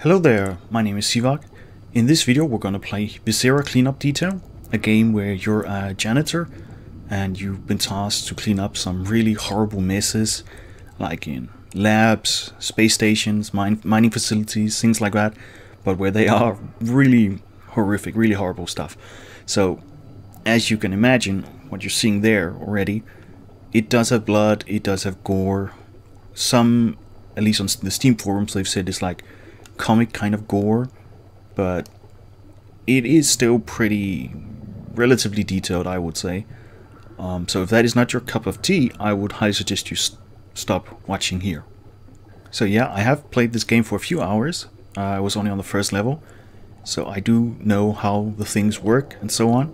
Hello there, my name is Sivak. In this video we're going to play Viscera Cleanup Detail, a game where you're a janitor and you've been tasked to clean up some really horrible messes, like in labs, space stations, mining facilities, things like that, but where they are really horrific, really horrible stuff. So, as you can imagine, what you're seeing there already, it does have blood, it does have gore. Some, at least on the Steam forums, they've said it's like comic kind of gore, but it is still pretty relatively detailed, I would say. So if that is not your cup of tea, I would highly suggest you stop watching here. So yeah, I have played this game for a few hours. I was only on the first level, so I do know how the things work and so on.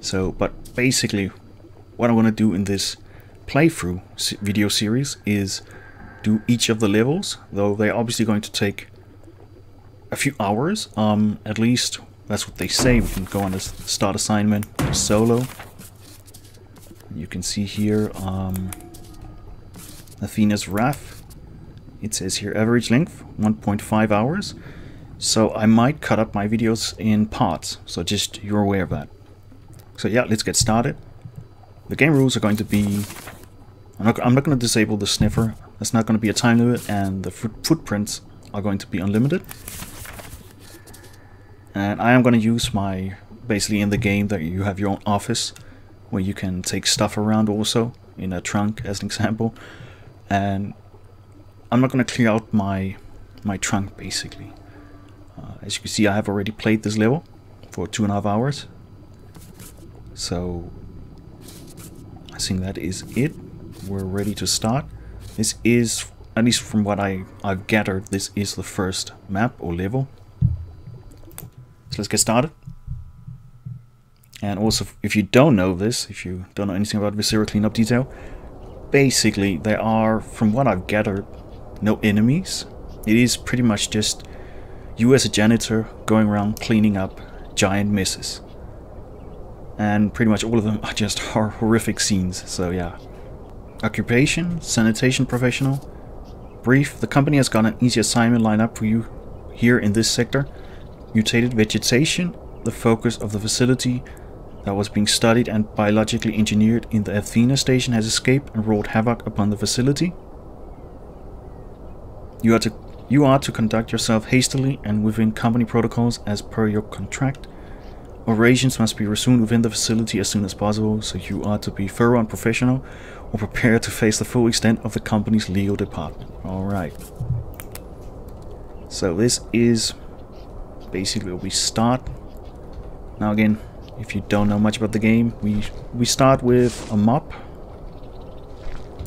So, but basically, what I'm going to do in this playthrough video series is do each of the levels, though they're obviously going to take a few hours, at least that's what they say. We can go on this start assignment solo. You can see here Athena's Wrath. It says here average length 1.5 hours. So I might cut up my videos in parts, so just you're aware of that. So yeah, let's get started. The game rules are going to be, I'm not going to disable the sniffer. There's not going to be a time limit, and the footprints are going to be unlimited. And I am going to use my, basically in the game that you have your own office where you can take stuff around also, in a trunk as an example. And I'm not going to clear out my trunk basically. As you can see, I have already played this level for 2.5 hours. So I think that is it. We're ready to start. This is, at least from what I've gathered, this is the first map or level. So let's get started. And also, if you don't know this, if you don't know anything about Viscera Cleanup Detail, basically there are, from what I've gathered, no enemies. It is pretty much just you as a janitor going around cleaning up giant messes. And pretty much all of them are just horrific scenes, so yeah. Occupation, sanitation professional. Brief, the company has got an easy assignment lined up for you here in this sector. Mutated vegetation, the focus of the facility that was being studied and biologically engineered in the Athena station has escaped and wrought havoc upon the facility. You are to conduct yourself hastily and within company protocols as per your contract. Operations must be resumed within the facility as soon as possible, so you are to be thorough and professional or prepared to face the full extent of the company's legal department. Alright. So this is basically where we start. Now again, if you don't know much about the game, we start with a mop.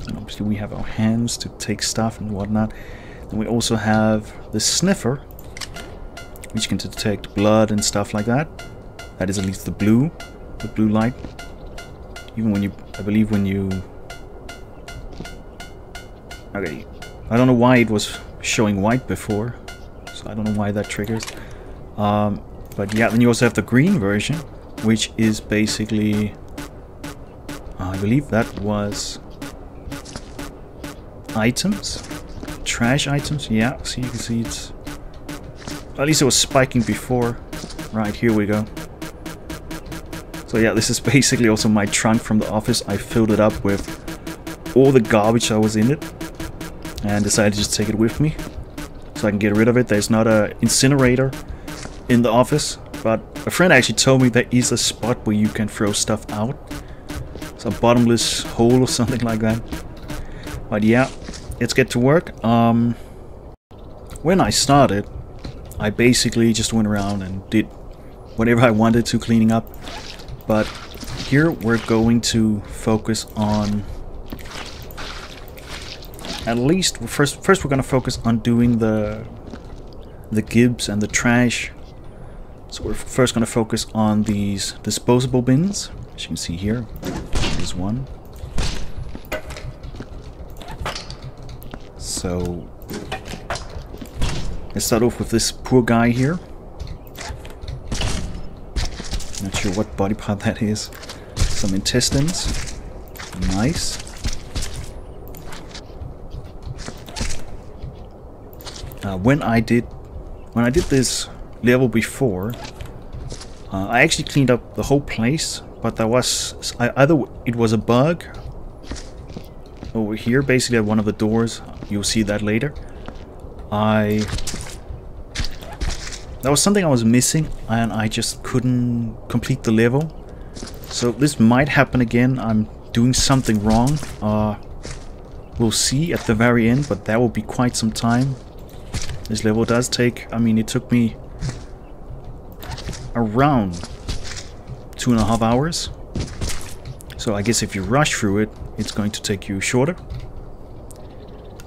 And obviously we have our hands to take stuff and whatnot. Then we also have the sniffer, which can detect blood and stuff like that. That is at least the blue light. Even when you, I believe when you... Okay, I don't know why it was showing white before, so I don't know why that triggers. But yeah, then you also have the green version, which is basically... I believe that was... items? Trash items? Yeah, so you can see it's... At least it was spiking before. Right, here we go. So yeah, this is basically also my trunk from the office. I filled it up with all the garbage that was in it and decided to just take it with me so I can get rid of it. There's not an incinerator in the office, but a friend actually told me there is a spot where you can throw stuff out. It's a bottomless hole or something like that. But yeah, let's get to work. When I started, I basically just went around and did whatever I wanted to cleaning up. But here we're going to focus on, at least first we're going to focus on doing the gibs and the trash. So we're first going to focus on these disposable bins. As you can see here, there's one. So let's start off with this poor guy here. Not sure what body part that is. Some intestines. Nice. When I did when I did this level before, I actually cleaned up the whole place, but there was either it was a bug over here, basically at one of the doors. You'll see that later. There was something I was missing, and I just couldn't complete the level. So this might happen again. I'm doing something wrong. We'll see at the very end, but that will be quite some time. This level does take, I mean, it took me around 2.5 hours. So I guess if you rush through it, it's going to take you shorter.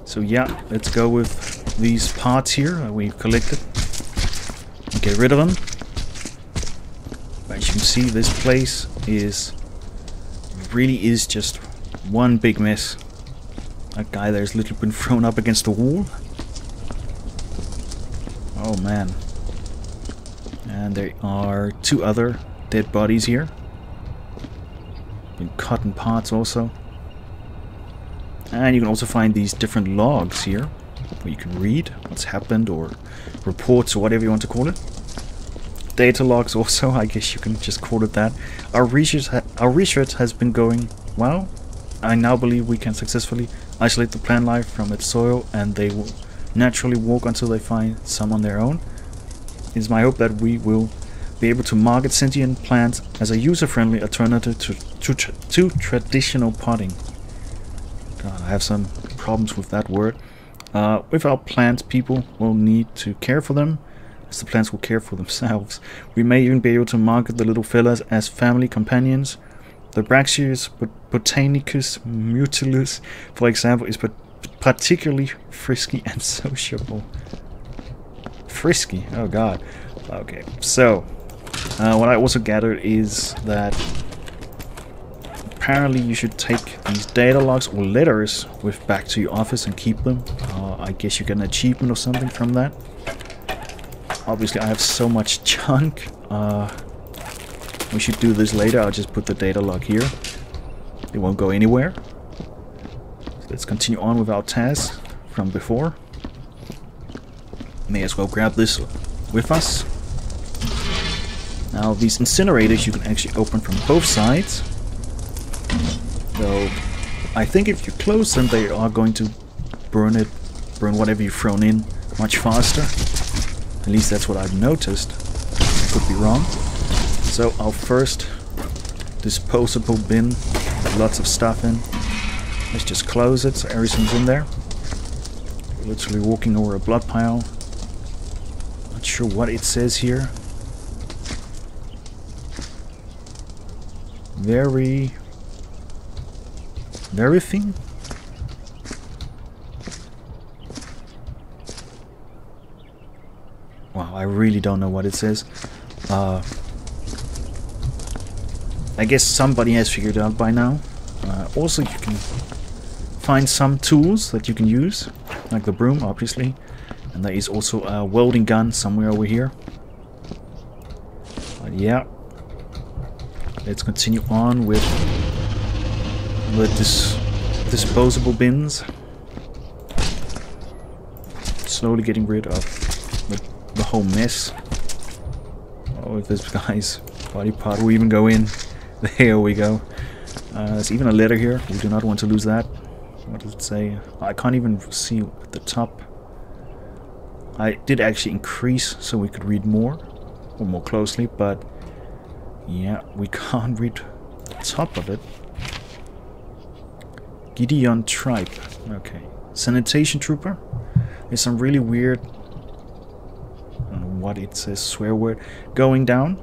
So yeah, let's go with these parts here that we've collected. Get rid of them. As you can see, this place really is just one big mess. That guy there's literally been thrown up against the wall. Oh man. And there are 2 other dead bodies here. Been cut in parts also. And you can also find these different logs here, where you can read what's happened, or reports, or whatever you want to call it. Datalogs also, I guess you can just call it that. Our research has been going well. I now believe we can successfully isolate the plant life from its soil, and they will naturally walk until they find some on their own. It is my hope that we will be able to market sentient plants as a user-friendly alternative to traditional potting. God, I have some problems with that word. Without plants, people will need to care for them, as the plants will care for themselves. We may even be able to market the little fellas as family companions. The Braxius botanicus mutilus, for example, is particularly frisky and sociable. Frisky? Oh god. Okay, so what I also gathered is that apparently you should take these data logs or letters back to your office and keep them. I guess you get an achievement or something from that. Obviously I have so much junk. We should do this later. I'll just put the data log here. It won't go anywhere. So let's continue on with our task from before. May as well grab this with us. Now these incinerators you can actually open from both sides. Though I think if you close them, they are going to burn whatever you've thrown in much faster. At least that's what I've noticed. I could be wrong. So our first disposable bin with lots of stuff in. Let's just close it so everything's in there. We're literally walking over a blood pile. Not sure what it says here. Everything? Wow, I really don't know what it says. I guess somebody has figured it out by now. Also, you can find some tools that you can use, like the broom, obviously. And there is also a welding gun somewhere over here. But yeah. Let's continue on with the disposable bins. Slowly getting rid of the whole mess. Oh, if this guy's body part will even go in. There we go. There's even a letter here. We do not want to lose that. What does it say? I can't even see at the top. I did actually increase so we could read more, or more closely, but yeah, we can't read the top of it. Gideon Tripe. Okay. Sanitation Trooper. There's some really weird, I don't know what it says, swear word. Going down.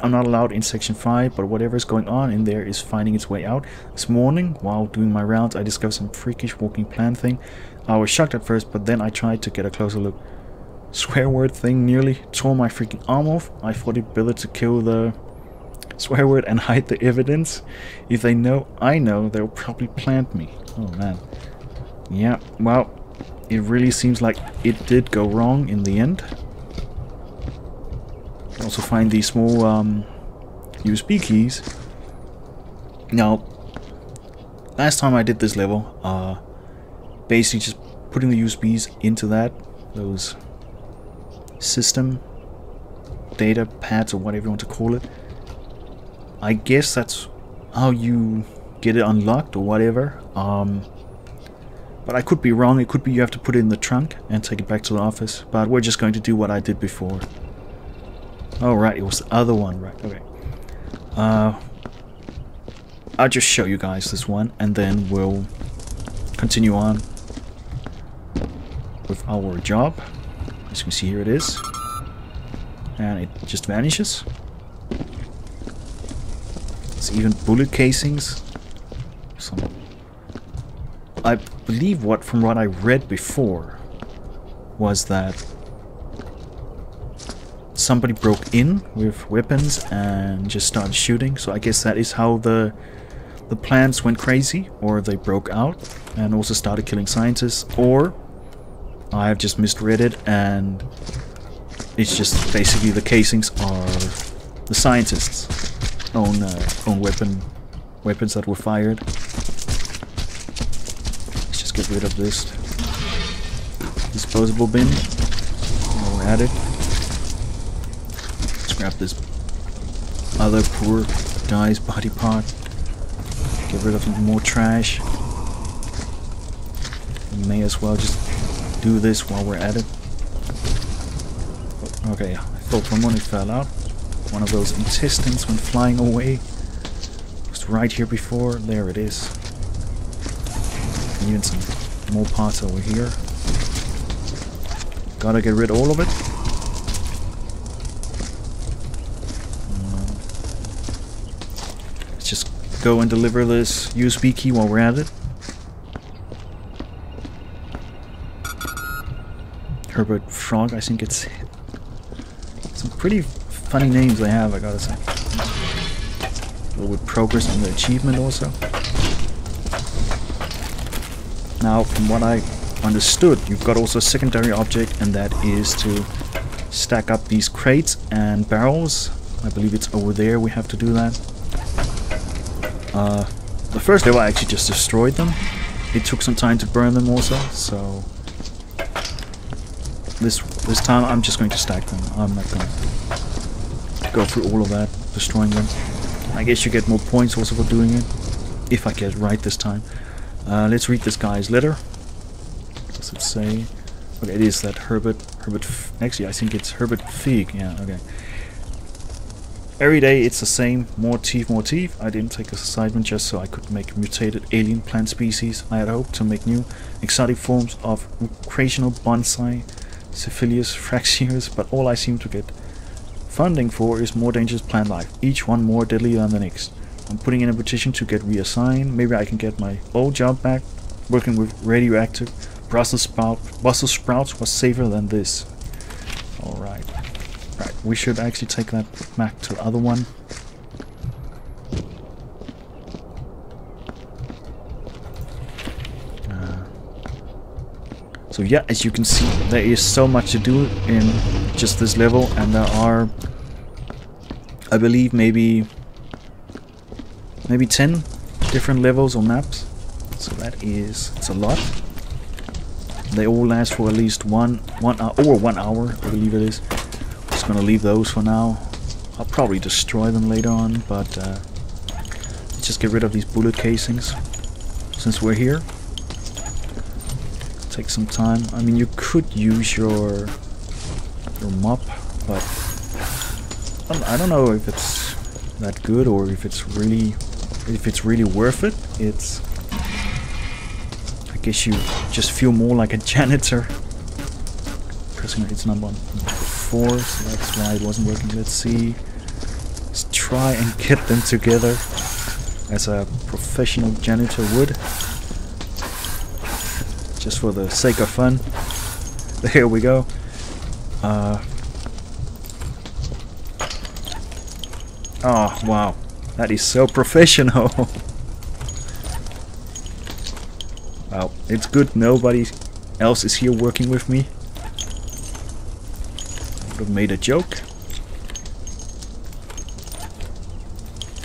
I'm not allowed in section 5, but whatever is going on in there is finding its way out. This morning, while doing my rounds, I discovered some freakish walking plant thing. I was shocked at first, but then I tried to get a closer look. Swear word thing nearly tore my freaking arm off. I thought it'd be better to kill the swear word and hide the evidence. If they know I know, they'll probably plant me. Oh man. Yeah, well, it really seems like it did go wrong in the end. Also find these small USB keys. Now, last time I did this level, basically just putting the USBs into those system data pads or whatever you want to call it. I guess that's how you get it unlocked or whatever. But I could be wrong. It could be you have to put it in the trunk and take it back to the office. But we're just going to do what I did before. Oh right, it was the other one, right? Okay. I'll just show you guys this one, and then we'll continue on with our job. As you can see, here it is, and it just vanishes. There's even bullet casings. I believe from what I read before was that somebody broke in with weapons and just started shooting. So I guess that is how the plants went crazy, or they broke out and also started killing scientists, or I have just misread it and it's just basically the casings are the scientists' own weapons that were fired. Let's just get rid of this disposable bin while we're at it. Let's grab this other poor guy's body part. Get rid of more trash. We may as well just do this while we're at it. Okay, I thought one fell out. One of those intestines went flying away. It was right here before. There it is. And even some more parts over here. Gotta get rid of all of it. Let's just go and deliver this USB key while we're at it. Herbert Frog, I think it's some pretty funny names they have, I gotta say. A little bit progress on the achievement also. Now, from what I understood, you've got also a secondary object, and that is to stack up these crates and barrels. I believe it's over there we have to do that. The first level I actually just destroyed them. It took some time to burn them also, so this time I'm just going to stack them. I'm not going to go through all of that, destroying them. I guess you get more points also for doing it, if I get it right this time. Let's read this guy's letter. What does it say? Okay, it is that actually I think it's Herbert Fig, yeah, okay. Every day it's the same, more teeth, more teeth. I didn't take this assignment just so I could make mutated alien plant species. I had hoped to make new exotic forms of recreational bonsai, Syphilis, Fraxiers, but all I seem to get funding for is more dangerous plant life, each one more deadly than the next. I'm putting in a petition to get reassigned. Maybe I can get my old job back. Working with radioactive Brussels sprouts was safer than this. Alright. Right, we should actually take that back to the other one. So yeah, as you can see, there is so much to do in just this level, and there are, I believe, maybe 10 different levels or maps. So it's a lot. They all last for at least one hour, I believe it is. Just gonna leave those for now. I'll probably destroy them later on, but let's just get rid of these bullet casings since we're here. Take some time. I mean, you could use your mop, but I don't know if it's that good or if it's really worth it. I guess you just feel more like a janitor. Pressing it's number 4, so that's why it wasn't working. Let's see. Let's try and get them together as a professional janitor would. Just for the sake of fun. There we go. Oh, wow. That is so professional. Well, it's good nobody else is here working with me. I would have made a joke.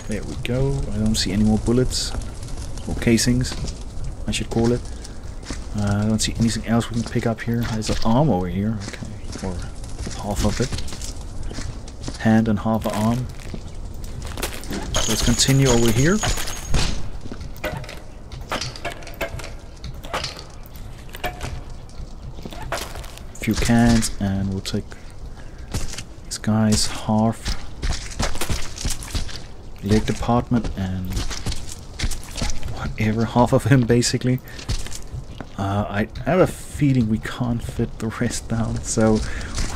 There we go. I don't see any more bullets. Or casings, I should call it. I don't see anything else we can pick up here. There's an arm over here. Okay. Or half of it. Hand and half an arm. Let's continue over here. A few cans, and we'll take this guy's half leg department and whatever, half of him basically. I have a feeling we can't fit the rest down, so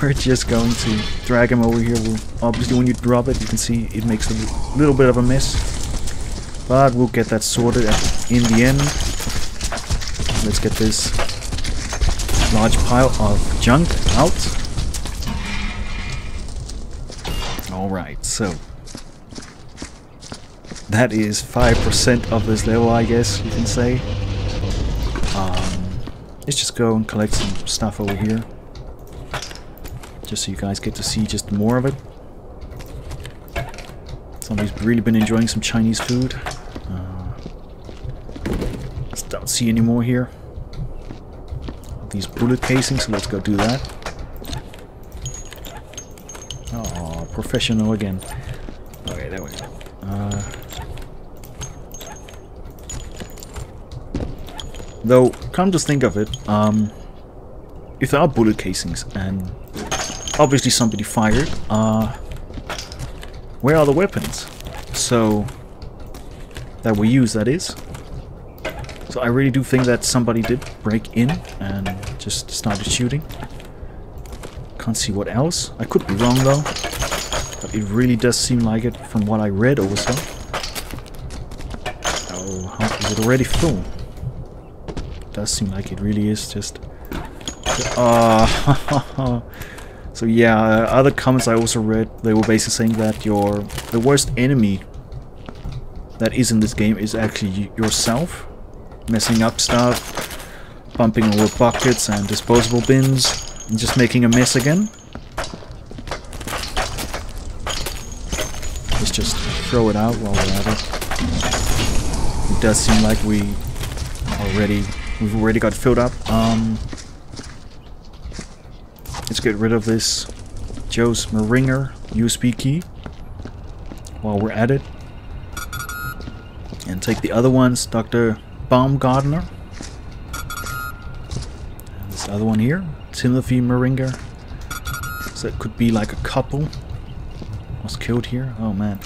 we're just going to drag him over here. Obviously when you drop it, you can see it makes a little bit of a mess, but we'll get that sorted in the end. Let's get this large pile of junk out. Alright, so that is 5% of this level, I guess you can say. Let's just go and collect some stuff over here, just so you guys get to see just more of it. Somebody's really been enjoying some Chinese food. Don't see any more here. These bullet casings, so let's go do that. Oh, professional again. Okay, there we go. Though, come to think of it, if there are bullet casings and obviously somebody fired, where are the weapons? So, that we use, that is. So I really do think that somebody did break in and just started shooting. Can't see what else. I could be wrong though, but it really does seem like it from what I read or so. Oh, how is it already full? Does seem like it really is just. So yeah, other comments I also read, they were basically saying that the worst enemy that is in this game is actually yourself, messing up stuff, bumping over buckets and disposable bins, and just making a mess again. Let's just throw it out while we're at it. It does seem like we've already got filled up. Let's get rid of this Joe's Maringer USB key while we're at it, and take the other ones, Dr. Baumgartner, and this other one here, Timothy Maringer. So it could be like a couple was killed here. Oh man,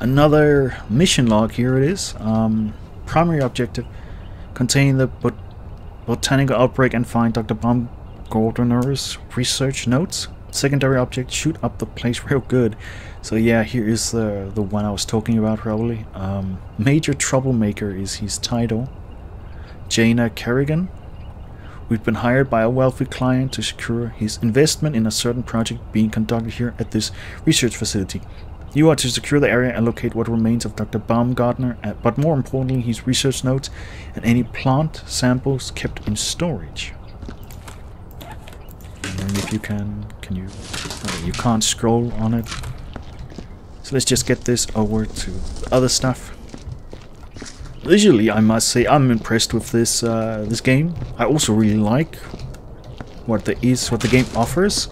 another mission log. Here it is. Primary objective: contain the botanical outbreak and find Dr. Baumgartner's research notes. Secondary object: shoot up the place real good. So yeah, here is the one I was talking about probably. Major Troublemaker is his title. Jaina Kerrigan. We've been hired by a wealthy client to secure his investment in a certain project being conducted here at this research facility. You are to secure the area and locate what remains of Dr. Baumgartner, but more importantly his research notes and any plant samples kept in storage. And if you you can't scroll on it. So let's just get this over to the other stuff. Visually, I must say I'm impressed with this this game. I also really like what the game offers.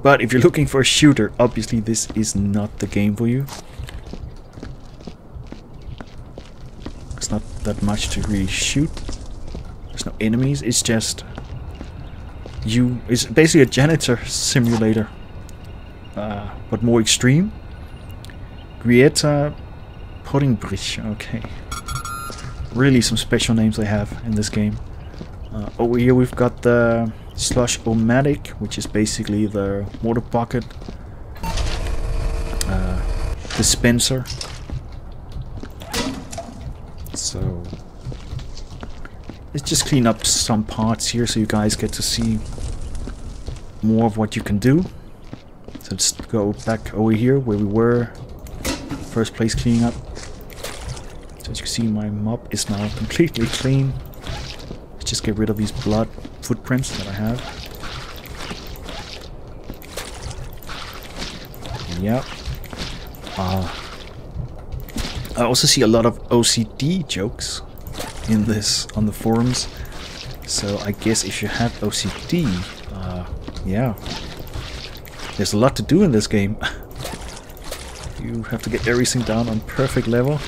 But if you're looking for a shooter, obviously this is not the game for you. It's not that much to really shoot. There's no enemies. It's just you. It's basically a janitor simulator, but more extreme. Grieta Puddingbridge. Okay, really some special names they have in this game. Over here we've got the Slush-O-Matic, which is basically the water bucket dispenser. So let's just clean up some parts here so you guys get to see more of what you can do. So let's go back over here where we were first place cleaning up. So as you can see, my mop is now completely clean. Let's just get rid of these blood footprints that I have. Yep. I also see a lot of OCD jokes in this on the forums. So I guess if you have OCD, yeah, there's a lot to do in this game. You have to get everything down on perfect level.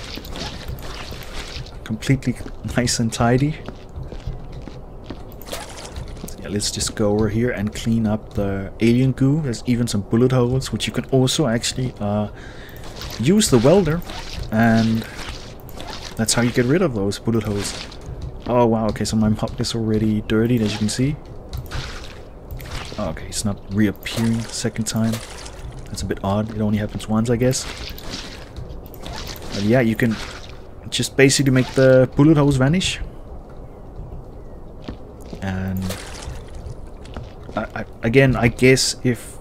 Completely nice and tidy. So yeah, let's just go over here and clean up the alien goo. There's even some bullet holes, which you can also actually use the welder, and that's how you get rid of those bullet holes. Oh wow, okay, so my mop is already dirtied, as you can see. Okay, it's not reappearing the second time. That's a bit odd. It only happens once, I guess. But yeah, you can just basically make the bullet holes vanish. And again, I guess if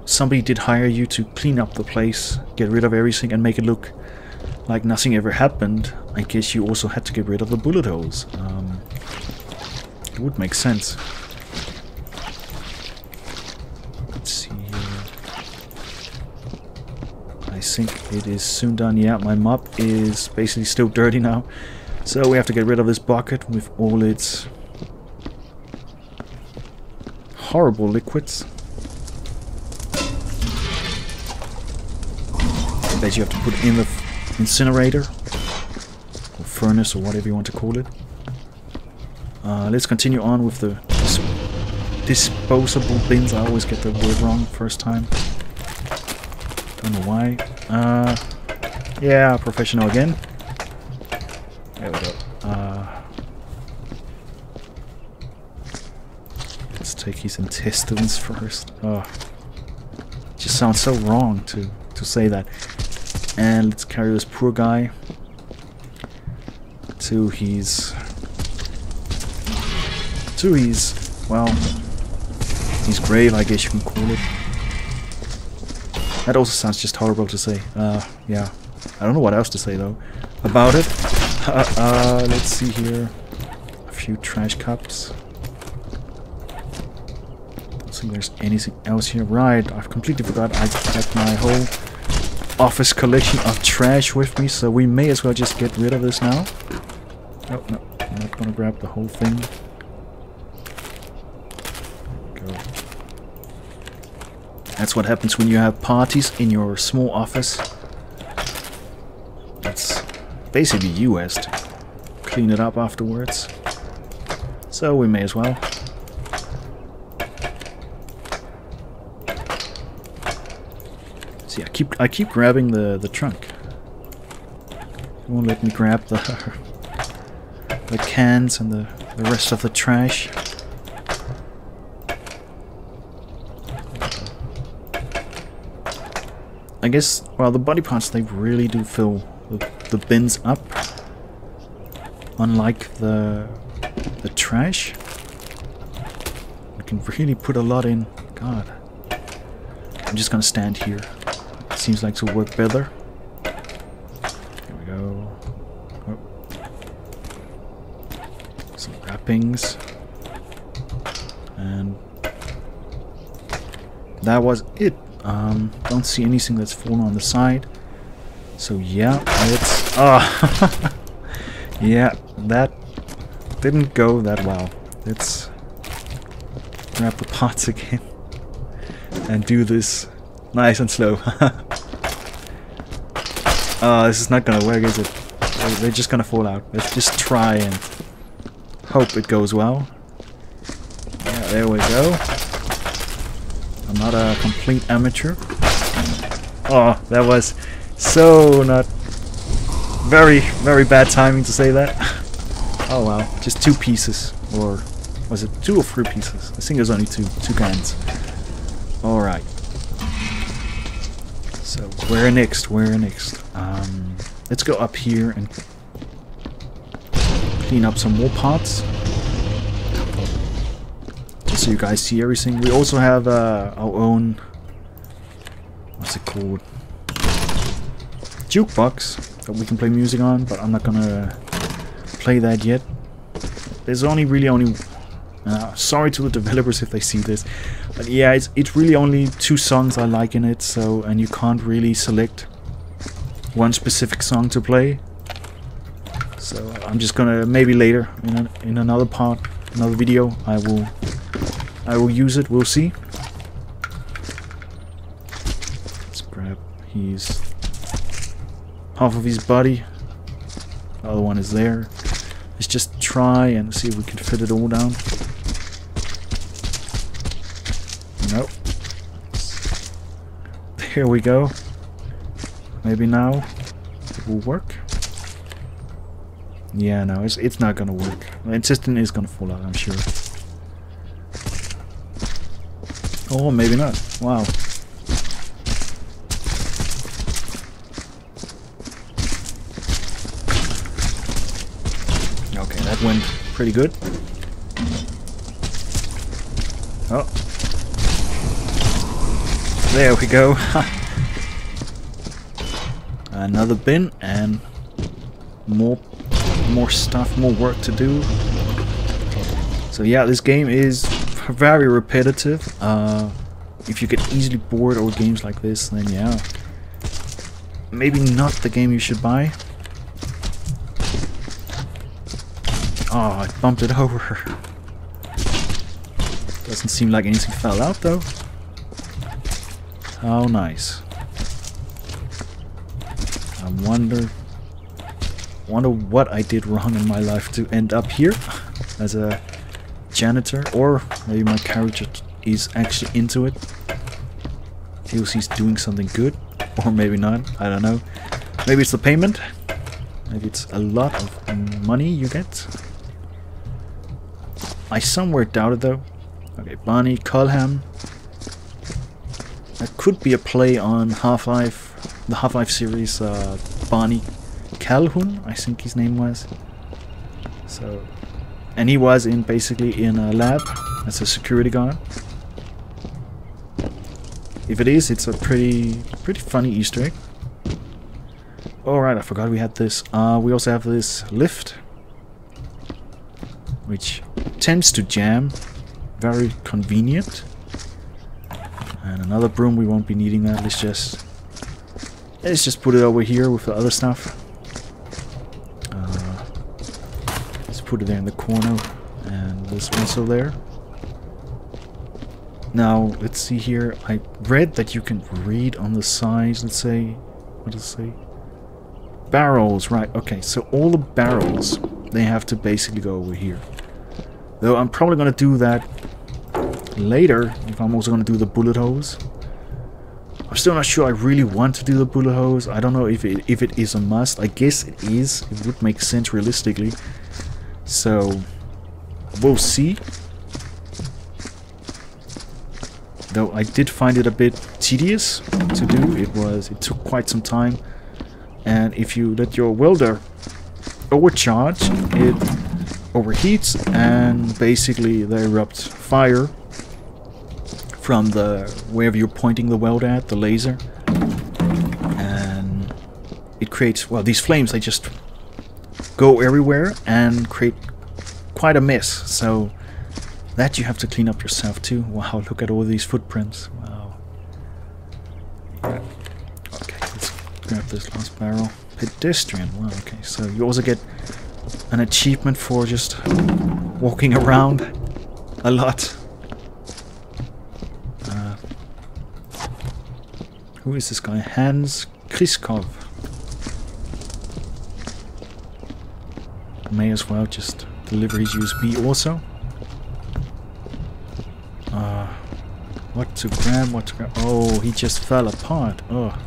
somebody did hire you to clean up the place, get rid of everything and make it look like nothing ever happened, I guess you also had to get rid of the bullet holes. It would make sense. Let's see here. I think it is soon done. Yeah, my mop is basically still dirty now. So we have to get rid of this bucket with all its horrible liquids. That you have to put in the incinerator or furnace or whatever you want to call it. Let's continue on with the disposable bins. I always get the word wrong first time. Don't know why. Yeah, professional again. There we go. Let's take his intestines first. Just sounds so wrong to say that. And let's carry this poor guy to his well, his grave, I guess you can call it. That also sounds just horrible to say. Yeah, I don't know what else to say though about it. Let's see here. A few trash cups. Don't think there's anything else here. Right, I've completely forgot I had my whole office collection of trash with me, so we may as well just get rid of this now. Oh, no, I'm not gonna grab the whole thing. Go. That's what happens when you have parties in your small office. That's basically you has to clean it up afterwards. So we may as well. See, I keep grabbing the trunk. It won't let me grab the cans and the rest of the trash. I guess, well, the body parts, they really do fill the bins up. Unlike the trash. You can really put a lot in. God. I'm just gonna stand here. It seems like to work better. Here we go. Oh. Some wrappings. And that was it. Don't see anything that's fallen on the side. So yeah, let's... yeah, that didn't go that well. Let's grab the parts again and do this nice and slow. This is not gonna work, is it? They're just gonna fall out. Let's just try and hope it goes well. Yeah, there we go. I'm not a complete amateur. Oh, that was so not... Very, very bad timing to say that. Oh wow, just 2 pieces. Or was it 2 or 3 pieces? I think it was only 2 cans. Alright. So, where next? Let's go up here and clean up some more parts. Just so you guys see everything. We also have our own... What's it called? Jukebox that we can play music on, but I'm not gonna play that yet. There's really only sorry to the developers if they see this, but yeah, it's really only 2 songs I like in it. So, and you can't really select one specific song to play. So I'm just gonna maybe later in another part, another video, I will I will use it, we'll see. Let's grab half of his body. The other one is there. Let's just try and see if we can fit it all down. Nope. There we go. Maybe now it will work. Yeah, no, it's not gonna work. The intestine is gonna fall out, I'm sure. Or maybe not. Wow. Okay, that went pretty good. Oh. There we go. Another bin and more stuff, more work to do. So yeah, this game is very repetitive. If you get easily bored over games like this, then yeah, maybe not the game you should buy. Oh, I bumped it over. Doesn't seem like anything fell out though. How nice. I wonder what I did wrong in my life to end up here as a janitor, or maybe my character is actually into it. Feels he's doing something good, or maybe not, I don't know. Maybe it's the payment, maybe it's a lot of money you get. I somewhere doubt it though. Okay, Bonnie Culham. That could be a play on Half-Life, the Half-Life series, Bonnie Calhoun, I think his name was. So, and he was basically in a lab as a security guard. If it is, it's a pretty funny Easter egg. Alright, I forgot we had this. We also have this lift, which tends to jam. Very convenient. And another broom, we won't be needing that. Let's just put it over here with the other stuff. Let's put it there in the corner, and this also there. Now, let's see here. I read that you can read on the sides, let's say, what does it say? Barrels, right, okay, so all the barrels, they have to basically go over here. Though I'm probably going to do that later, if I'm also going to do the bullet holes. I'm still not sure I really want to do the bullet holes. I don't know if it is a must. I guess it is. It would make sense realistically. So, we'll see. Though I did find it a bit tedious to do. It took quite some time. And if you let your welder overcharge, it overheats and basically they erupt fire from wherever you're pointing the weld at, the laser, and it creates, well, these flames, they just go everywhere and create quite a mess. So that you have to clean up yourself too. Wow, look at all these footprints. Wow. Okay, let's grab this last barrel. Pedestrian. Wow, okay, so you also get an achievement for just walking around a lot. Who is this guy? Hans Kriskov. May as well just deliver his USB also. What to grab? Oh, he just fell apart. Oh.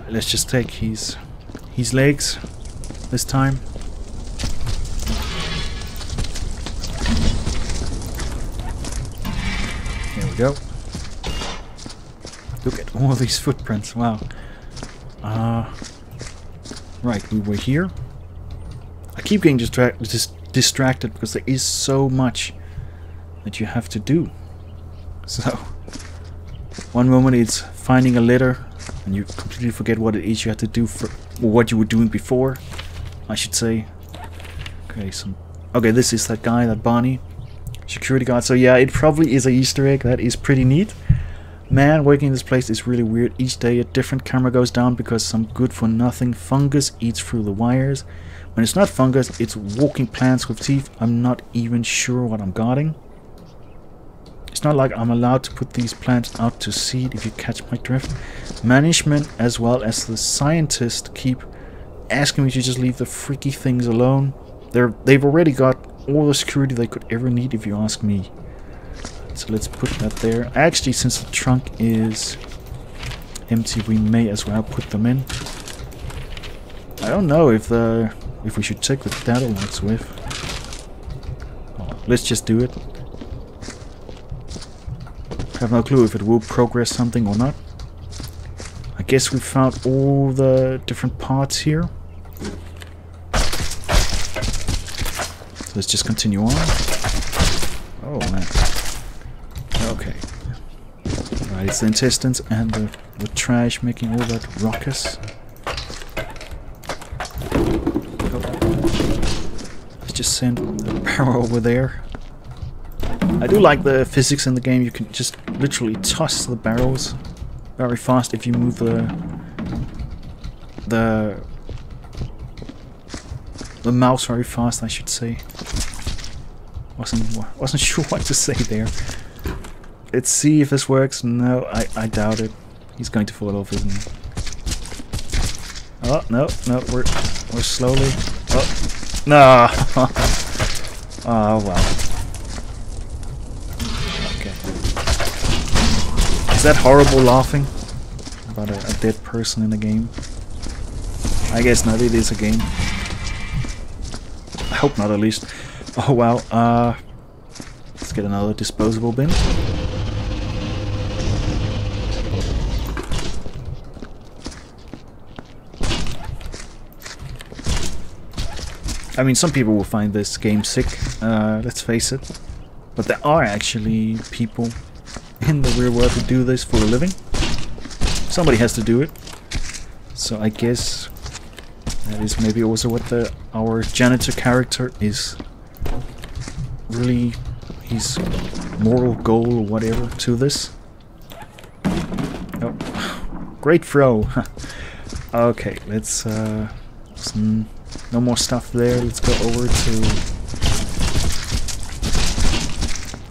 Let's just take his legs this time. Here we go. Look at all these footprints. Wow. Right, we were here. I keep getting distracted because there is so much that you have to do. So, one moment it's finding a letter, and you completely forget what it is you have to do or what you were doing before, I should say. Okay, this is that guy, that Bonnie, security guard. So yeah, it probably is a Easter egg. That is pretty neat. Man, working in this place is really weird. Each day a different camera goes down because some good-for-nothing fungus eats through the wires. When it's not fungus, it's walking plants with teeth. I'm not even sure what I'm guarding. It's not like I'm allowed to put these plants out to seed, if you catch my drift. Management as well as the scientists keep asking me to just leave the freaky things alone. They've already got all the security they could ever need, if you ask me. So let's put that there. Actually, since the trunk is empty, we may as well put them in. I don't know if we should take the Datalogs with. Oh, let's just do it. I have no clue if it will progress something or not. I guess we found all the different parts here. So let's just continue on. Oh man. Okay. Right, it's the intestines and the trash making all that ruckus. Let's just send the barrel over there. I do like the physics in the game. You can just literally toss the barrels very fast if you move the mouse very fast, I should say. Wasn't sure what to say there. Let's see if this works. No, I doubt it. He's going to fall off, isn't he? Oh no, we're slowly. Oh no. Oh well. Okay. Is that horrible laughing about a dead person in a game? I guess not. It is a game. I hope not, at least. Oh well. Let's get another disposable bin. I mean, some people will find this game sick, let's face it. But there are actually people in the real world who do this for a living. Somebody has to do it. So I guess that is maybe also what our janitor character is really his moral goal or whatever to this. Oh, great throw. Okay, let's no more stuff there. Let's go over to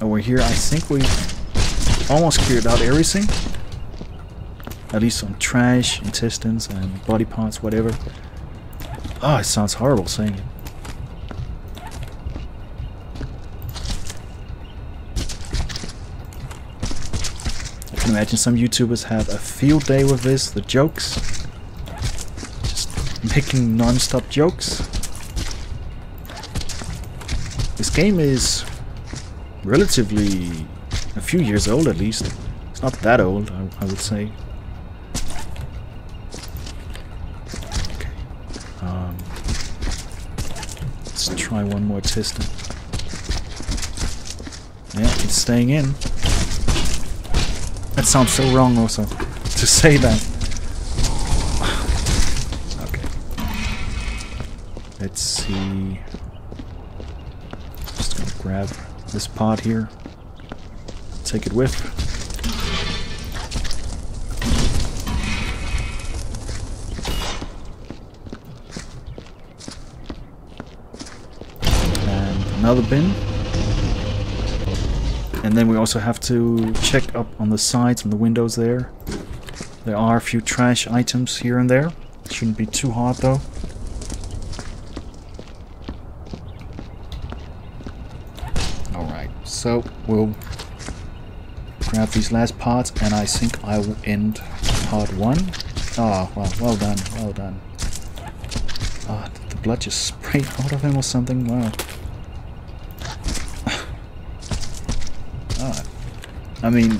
over here. I think we've almost cleared out everything. At least on trash, intestines, and body parts, whatever. Oh, it sounds horrible saying it. I can imagine some YouTubers have a field day with this, the jokes. Making non-stop jokes. This game is relatively a few years old, at least. It's not that old, I would say. Okay. Let's try one more testing. Yeah, it's staying in. That sounds so wrong also to say that. Let's see. Just gonna grab this pot here. Take it with. And another bin. And then we also have to check up on the sides and the windows there. There are a few trash items here and there. Shouldn't be too hard though. So we'll grab these last parts, and I think I will end part 1. Oh, well done, well done. Ah, did the blood just spray out of him or something? Wow. I mean,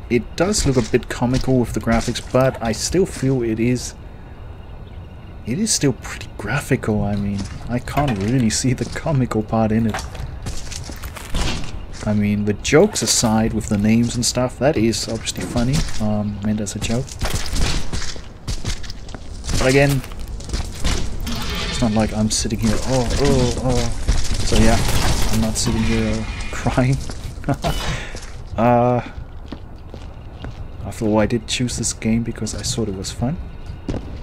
it does look a bit comical with the graphics, but I still feel it is still pretty graphical. I mean, I can't really see the comical part in it. I mean, the jokes aside with the names and stuff, that is obviously funny, meant as a joke. But again, it's not like I'm sitting here, oh. So yeah, I'm not sitting here crying. After all, I did choose this game because I thought it was fun.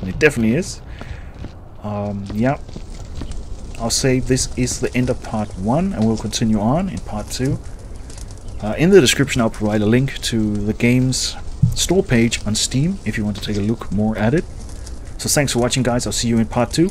And it definitely is. Yeah. I'll say this is the end of part 1, and we'll continue on in part 2. In the description I'll provide a link to the game's store page on Steam if you want to take a look more at it. So thanks for watching, guys. I'll see you in part 2.